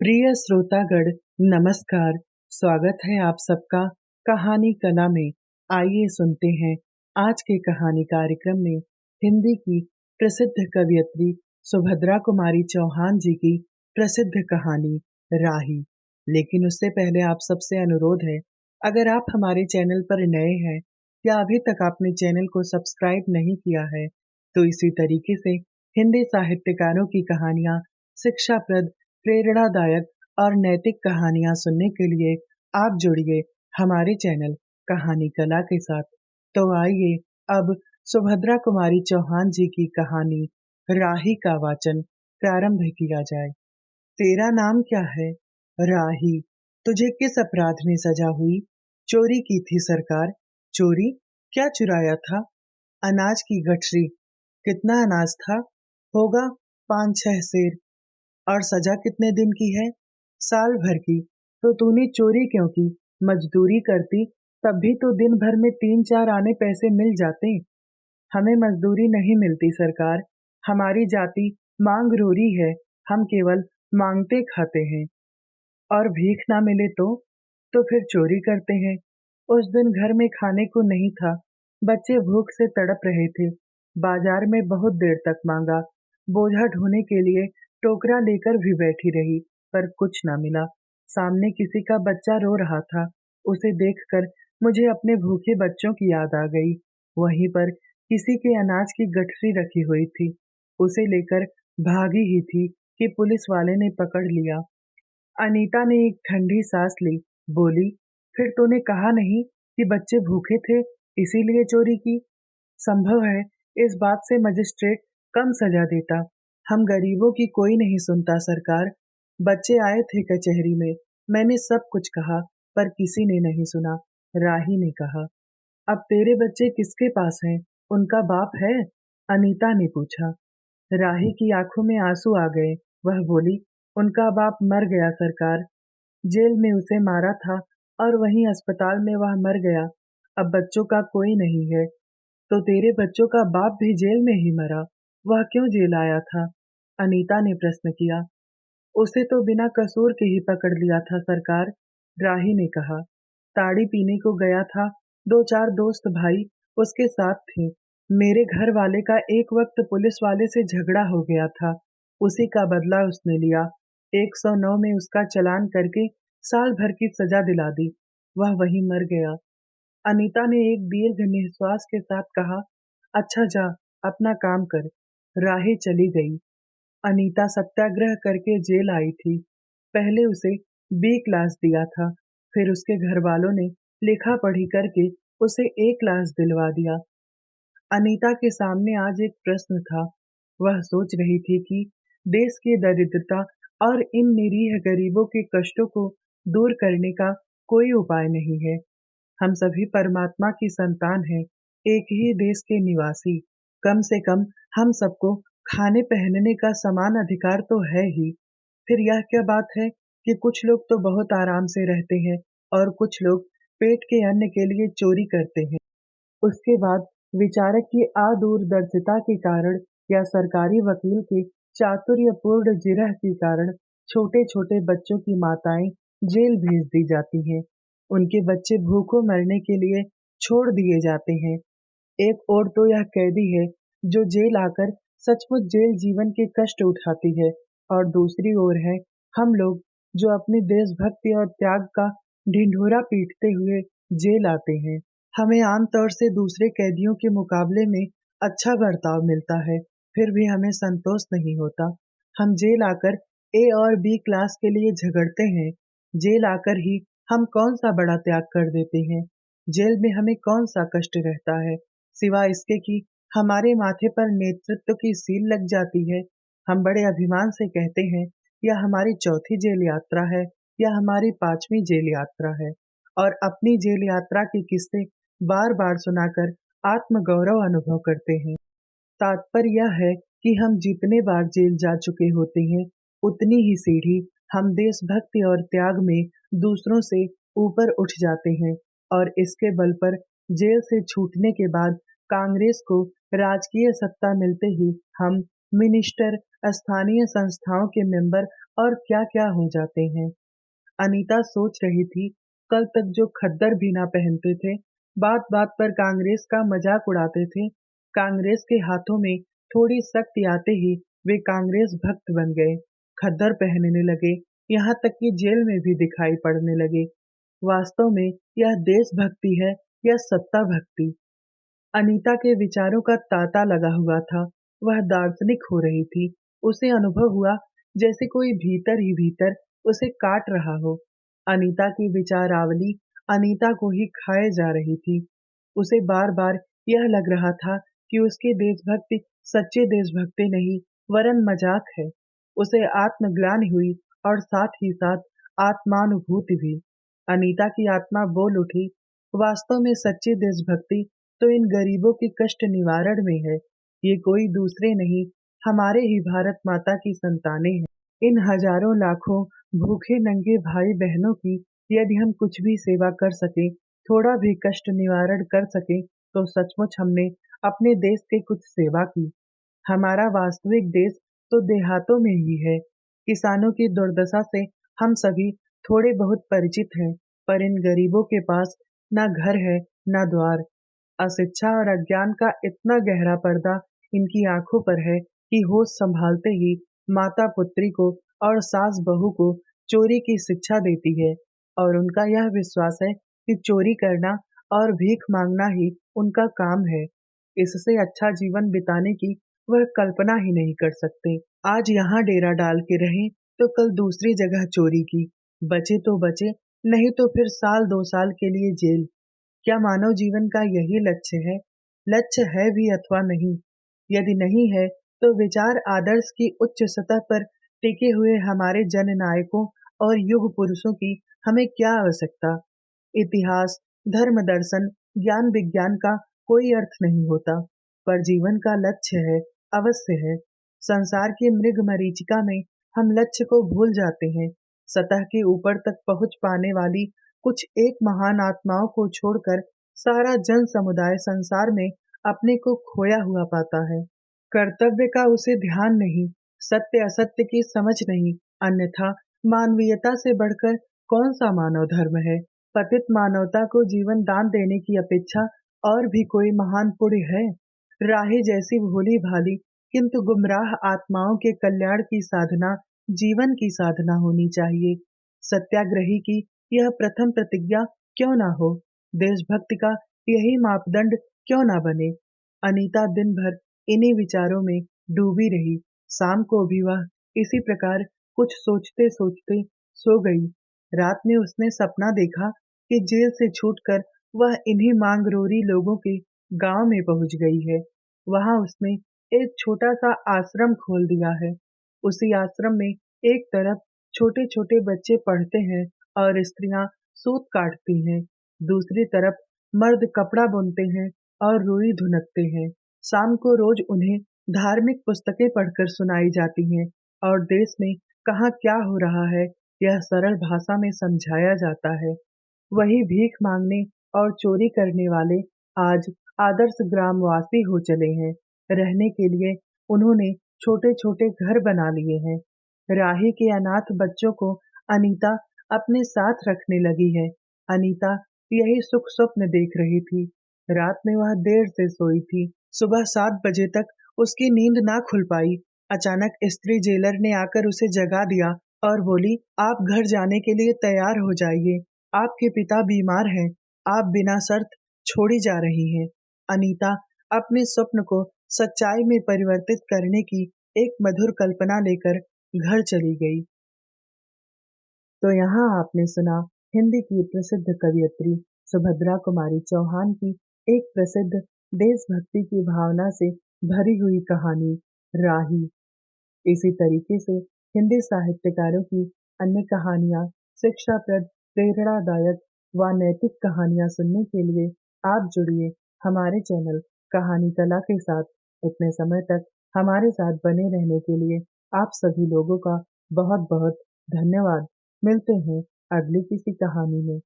प्रिय श्रोतागण, नमस्कार। स्वागत है आप सबका कहानी कला में। आइए सुनते हैं आज के कहानी कार्यक्रम में हिंदी की प्रसिद्ध कवयित्री सुभद्रा कुमारी चौहान जी की प्रसिद्ध कहानी राही। लेकिन उससे पहले आप सबसे अनुरोध है, अगर आप हमारे चैनल पर नए हैं या अभी तक आपने चैनल को सब्सक्राइब नहीं किया है, तो इसी तरीके से हिंदी साहित्यकारों की कहानियाँ शिक्षाप्रद, प्रेरणादायक और नैतिक कहानियां सुनने के लिए आप जुड़िए हमारे चैनल कहानी कला के साथ। तो आइए अब सुभद्रा कुमारी चौहान जी की कहानी राही का वाचन प्रारंभ किया जाए। तेरा नाम क्या है? राही। तुझे किस अपराध में सजा हुई? चोरी की थी सरकार। चोरी? क्या चुराया था? अनाज की गठरी। कितना अनाज था? होगा 5-6 सेर। और सजा कितने दिन की है? साल भर की। तो तूने चोरी क्यों की? मजदूरी करती तब भी तो दिन भर में 3-4 आने पैसे मिल जाते। हमें मजदूरी नहीं मिलती सरकार। हमारी जाति मांग रोरी है। हम केवल मांगते खाते हैं। और भीख ना मिले तो फिर चोरी करते हैं। उस दिन घर में खाने को नहीं था। बच्चे भूख से तड़प रहे थे। बाजार में बहुत देर तक मांगा। बोझा ढोने के लिए टोकरा लेकर भी बैठी रही, पर कुछ ना मिला। सामने किसी का बच्चा रो रहा था। उसे देखकर मुझे अपने भूखे बच्चों की याद आ गई। वहीं पर किसी के अनाज की गठरी रखी हुई थी। उसे लेकर भागी ही थी कि पुलिस वाले ने पकड़ लिया। अनीता ने एक ठंडी सांस ली। बोली, फिर तूने कहा नहीं कि बच्चे भूखे थे इसीलिए चोरी की? संभव है इस बात से मजिस्ट्रेट कम सजा देता। हम गरीबों की कोई नहीं सुनता सरकार। बच्चे आए थे कचहरी में। मैंने सब कुछ कहा, पर किसी ने नहीं सुना। राही ने कहा, अब तेरे बच्चे किसके पास हैं? उनका बाप है? अनीता ने पूछा। राही की आंखों में आंसू आ गए। वह बोली, उनका बाप मर गया सरकार। जेल में उसे मारा था और वहीं अस्पताल में वह मर गया। अब बच्चों का कोई नहीं है। तो तेरे बच्चों का बाप भी जेल में ही मरा। वह क्यों जेल आया था? अनीता ने प्रश्न किया। उसे तो बिना कसूर के ही पकड़ लिया था सरकार। राही ने कहा। ताड़ी पीने को गया था। 2-4 दोस्त भाई उसके साथ थे। मेरे घर वाले का एक वक्त पुलिस वाले से झगड़ा हो गया था। उसी का बदला उसने लिया। 109 में उसका चालान करके साल भर की सजा दिला दी। वह वहीं मर गया। अनीता ने एक दीर्घ निश्वास के साथ कहा, अच्छा जा, अपना काम कर। राही चली गई। अनीता सत्याग्रह करके जेल आई थी। पहले उसे बी क्लास दिया था, फिर उसके घर वालों ने लिखा पढ़ी करके उसे ए क्लास दिलवा दिया। अनीता के सामने आज एक प्रश्न था। वह सोच रही थी कि देश की दरिद्रता और इन निरीह गरीबों के कष्टों को दूर करने का कोई उपाय नहीं है। हम सभी परमात्मा की संतान हैं, एक ही देश के निवासी। कम से कम हम सबको खाने पहनने का समान अधिकार तो है ही। फिर यह क्या बात है कि कुछ लोग तो बहुत आराम से रहते हैं और कुछ लोग पेट के अन्न के लिए चोरी करते हैं। उसके बाद विचारक की अदूरदर्शिता के कारण या सरकारी वकील के चातुर्यपूर्ण जिरह के कारण छोटे-छोटे बच्चों की माताएं जेल भेज दी जाती हैं। उनके बच्चे भूखों मरने के लिए छोड़ दिए जाते हैं। एक ओर तो यह कैदी है जो जेल आकर सचमुच जेल जीवन के कष्ट उठाती है, और दूसरी ओर है हम लोग जो अपनी देशभक्ति और त्याग का ढिंढोरा पीटते हुए जेल आते हैं। हमें आमतौर से दूसरे कैदियों के मुकाबले में अच्छा बर्ताव मिलता है, फिर भी हमें संतोष नहीं होता। हम जेल आकर ए और बी क्लास के लिए झगड़ते हैं। जेल आकर ही हम कौन सा बड़ा त्याग कर देते हैं? जेल में हमें कौन सा कष्ट रहता है, सिवाय इसके कि हमारे माथे पर नेतृत्व की सील लग जाती है। हम बड़े अभिमान से कहते हैं, यह हमारी चौथी जेल यात्रा है या हमारी 5वीं जेल यात्रा है, और अपनी जेल यात्रा की किस्से बार-बार सुनाकर आत्मगौरव अनुभव करते हैं। तात्पर्य यह है कि हम जितने बार जेल जा चुके होते हैं, उतनी ही सीढ़ी हम देशभक्ति और त्याग में दूसरों से ऊपर उठ जाते हैं, और इसके बल पर जेल से छूटने के बाद कांग्रेस को राजकीय सत्ता मिलते ही हम मिनिस्टर, स्थानीय संस्थाओं के मेंबर और क्या-क्या हो जाते हैं। अनीता सोच रही थी, कल तक जो खद्दर भी ना पहनते थे, बात-बात पर कांग्रेस का मजाक उड़ाते थे, कांग्रेस के हाथों में थोड़ी शक्ति आते ही वे कांग्रेस भक्त बन गए, खद्दर पहनने लगे, यहाँ तक कि जेल में भी दिखाई पड़ने लगे। वास्तव में यह देशभक्ति है या सत्ता भक्ति? अनीता के विचारों का तांता लगा हुआ था। वह दार्शनिक हो रही थी। उसे अनुभव हुआ जैसे कोई भीतर ही भीतर उसे काट रहा हो। अनीता की विचारावली अनीता को ही खाए जा रही थी। उसे बार-बार यह लग रहा था कि उसके देशभक्ति सच्चे देशभक्ति नहीं वरन मजाक है। उसे आत्मग्लानि हुई और साथ ही साथ आत्मानुभूति भी। अनीता की आत्मा बोल उठी, वास्तव में सच्ची देशभक्ति तो इन गरीबों के कष्ट निवारण में है। ये कोई दूसरे नहीं, हमारे ही भारत माता की संतानें हैं। इन हजारों लाखों भूखे नंगे भाई बहनों की यदि हम कुछ भी सेवा कर सके, थोड़ा भी कष्ट निवारण कर सके, तो सचमुच हमने अपने देश की कुछ सेवा की। हमारा वास्तविक देश तो देहातों में ही है। किसानों की दुर्दशा से हम सभी थोड़े बहुत परिचित हैं, पर इन गरीबों के पास ना घर है, ना द्वार। अशिक्षा और अज्ञान का इतना गहरा पर्दा इनकी आंखों पर है कि होश संभालते ही माता पुत्री को और सास बहू को चोरी की शिक्षा देती है और उनका यह विश्वास है कि चोरी करना और भीख मांगना ही उनका काम है। इससे अच्छा जीवन बिताने की वह कल्पना ही नहीं कर सकते। आज यहाँ डेरा डाल के रहें तो कल दूसरी जगह चोरी की, बचे तो बचे, नहीं तो फिर साल 2 साल के लिए जेल। क्या मानव जीवन का यही लक्ष्य है? लक्ष्य है भी अथवा नहीं। यदि नहीं है, तो विचार आदर्श की उच्च सतह पर टिके हुए हमारे जननायकों और युग पुरुषों की हमें क्या आवश्यकता? इतिहास, धर्म दर्शन, ज्ञान विज्ञान का कोई अर्थ नहीं होता, पर जीवन का लक्ष्य है, अवश्य है। संसार की मृग मरीचिका में हम लक्ष्य को भूल जाते हैं। सतह के ऊपर तक पहुंच पाने वाली कुछ एक महान आत्माओं को छोड़कर सारा जन समुदाय संसार में अपने को खोया हुआ पाता है। कर्तव्य का उसे ध्यान नहीं, सत्य असत्य की समझ नहीं, अन्यथा मानवीयता से बढ़कर कौन सा मानव धर्म है? पतित मानवता को जीवन दान देने की अपेक्षा और भी कोई महान पुण्य है? राही जैसी भोली भाली किंतु गुमराह आत्माओं के कल्याण की साधना जीवन की साधना होनी चाहिए। सत्याग्रही की यह प्रथम प्रतिज्ञा क्यों ना हो? देशभक्ति का यही मापदंड क्यों ना बने? अनीता दिन भर इन्हीं विचारों में डूबी रही। शाम को भी वह इसी प्रकार कुछ सोचते सोचते सो गई। रात में उसने सपना देखा कि जेल से छूटकर वह इन्हीं मांगरोरी लोगों के गांव में पहुंच गई है। वहां उसने एक छोटा सा आश्रम खोल दिया है। उसी आश्रम में एक तरफ छोटे छोटे बच्चे पढ़ते हैं और स्त्रियां सूत काटती हैं, दूसरी तरफ मर्द कपड़ा बुनते हैं और रुई धुनकते हैं। शाम को रोज उन्हें धार्मिक पुस्तकें पढ़कर सुनाई जाती हैं और देश में कहाँ क्या हो रहा है यह सरल भाषा में समझाया जाता है। वही भीख मांगने और चोरी करने वाले आज आदर्श ग्रामवासी हो चले हैं। रहने के लिए उन्होंने छोटे छोटे घर बना लिए हैं। राही के अनाथ बच्चों को अनीता अपने साथ रखने लगी है। अनीता यही सुख स्वप्न देख रही थी। रात में वह देर से सोई थी। सुबह 7 बजे तक उसकी नींद ना खुल पाई। अचानक स्त्री जेलर ने आकर उसे जगा दिया और बोली, आप घर जाने के लिए तैयार हो जाइए। आपके पिता बीमार हैं। आप बिना शर्त छोड़ी जा रही हैं। अनीता अपने स्वप्न को सच्चाई में परिवर्तित करने की एक मधुर कल्पना लेकर घर चली गई। तो यहाँ आपने सुना हिंदी की प्रसिद्ध कवयित्री सुभद्रा कुमारी चौहान की एक प्रसिद्ध देशभक्ति की भावना से भरी हुई कहानी राही। इसी तरीके से हिंदी साहित्यकारों की अन्य कहानियाँ शिक्षाप्रद, प्रेरणादायक व नैतिक कहानियाँ सुनने के लिए आप जुड़िए हमारे चैनल कहानी कला के साथ। इतने समय तक हमारे साथ बने रहने के लिए आप सभी लोगों का बहुत बहुत धन्यवाद। मिलते हैं अगली किसी कहानी में।